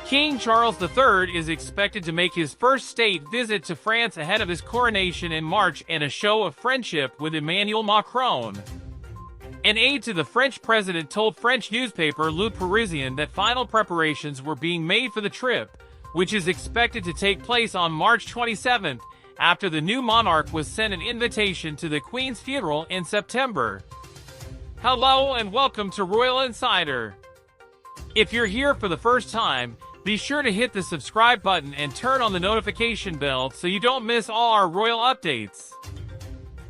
King Charles III is expected to make his first state visit to France ahead of his coronation in March in a show of friendship with Emmanuel Macron. An aide to the French president told French newspaper Le Parisien that final preparations were being made for the trip, which is expected to take place on March 27th, after the new monarch was sent an invitation to the Queen's funeral in September. Hello and welcome to Royal Insider. If you're here for the first time, be sure to hit the subscribe button and turn on the notification bell so you don't miss all our royal updates.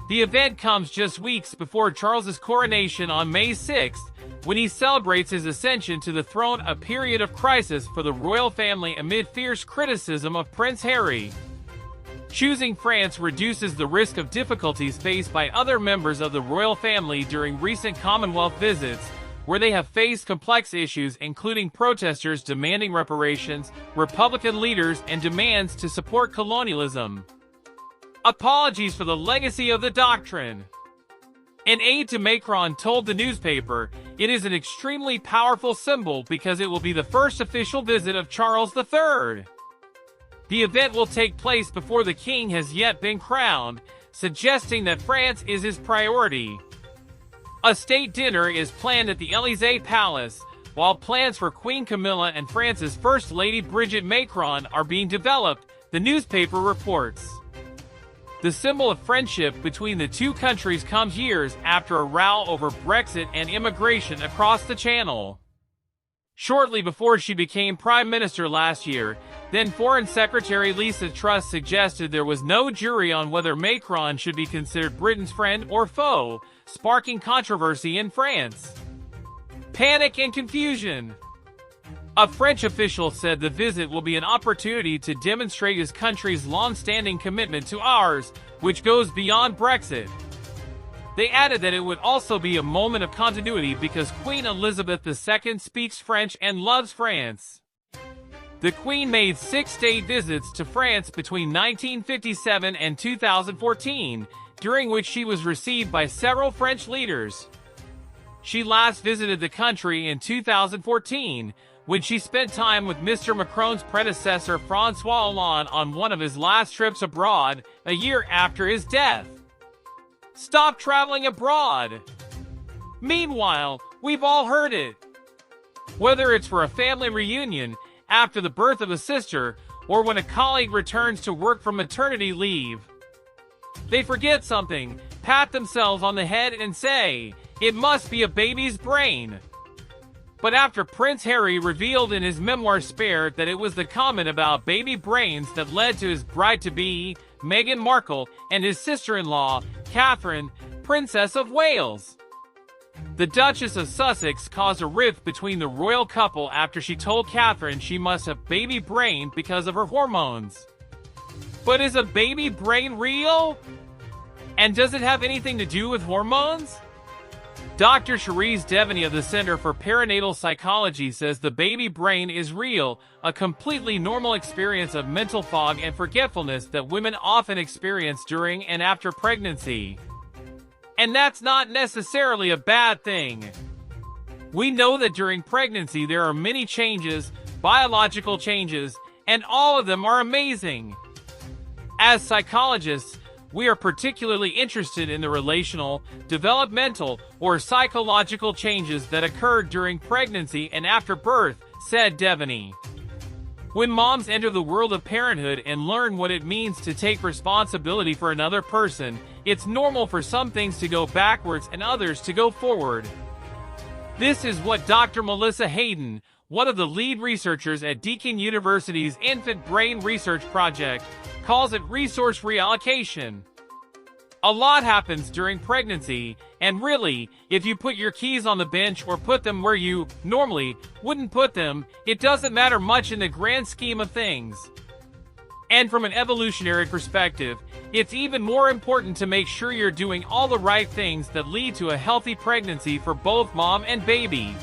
The event comes just weeks before Charles's coronation on May 6th, when he celebrates his ascension to the throne, a period of crisis for the royal family amid fierce criticism of Prince Harry. Choosing France reduces the risk of difficulties faced by other members of the royal family during recent Commonwealth visits, where they have faced complex issues including protesters demanding reparations, Republican leaders, and demands to support colonialism. Apologies for the legacy of the doctrine. An aide to Macron told the newspaper, "It is an extremely powerful symbol because it will be the first official visit of Charles III. The event will take place before the king has yet been crowned, suggesting that France is his priority." A state dinner is planned at the Elysée Palace, while plans for Queen Camilla and France's First Lady Brigitte Macron are being developed, the newspaper reports. The symbol of friendship between the two countries comes years after a row over Brexit and immigration across the Channel. Shortly before she became Prime Minister last year, then Foreign Secretary Lisa Truss suggested there was no jury on whether Macron should be considered Britain's friend or foe, sparking controversy in France. Panic and confusion. A French official said the visit will be an opportunity to demonstrate his country's long-standing commitment to ours, which goes beyond Brexit. They added that it would also be a moment of continuity because Queen Elizabeth II speaks French and loves France. The Queen made 6 state visits to France between 1957 and 2014, during which she was received by several French leaders. She last visited the country in 2014, when she spent time with Mr Macron's predecessor Francois Hollande on one of his last trips abroad, a year after his death. Stop traveling abroad! Meanwhile, we've all heard it. Whether it's for a family reunion, after the birth of a sister, or when a colleague returns to work from maternity leave. They forget something, pat themselves on the head and say, "It must be a baby's brain." But after Prince Harry revealed in his memoir Spare that it was the comment about baby brains that led to his bride-to-be, Meghan Markle, and his sister-in-law, Catherine, Princess of Wales. The Duchess of Sussex caused a rift between the royal couple after she told Catherine she must have baby brain because of her hormones. But is a baby brain real? And does it have anything to do with hormones? Dr. Charise Deveney of the Center for Perinatal Psychology says the baby brain is real, a completely normal experience of mental fog and forgetfulness that women often experience during and after pregnancy. And that's not necessarily a bad thing. We know that during pregnancy there are many changes, biological changes, and all of them are amazing. As psychologists, we are particularly interested in the relational, developmental, or psychological changes that occur during pregnancy and after birth, said Deveney. When moms enter the world of parenthood and learn what it means to take responsibility for another person, it's normal for some things to go backwards and others to go forward. This is what Dr. Melissa Hayden, one of the lead researchers at Deakin University's Infant Brain Research Project, calls it resource reallocation. A lot happens during pregnancy, and really, if you put your keys on the bench or put them where you normally wouldn't put them, it doesn't matter much in the grand scheme of things. And from an evolutionary perspective, it's even more important to make sure you're doing all the right things that lead to a healthy pregnancy for both mom and baby.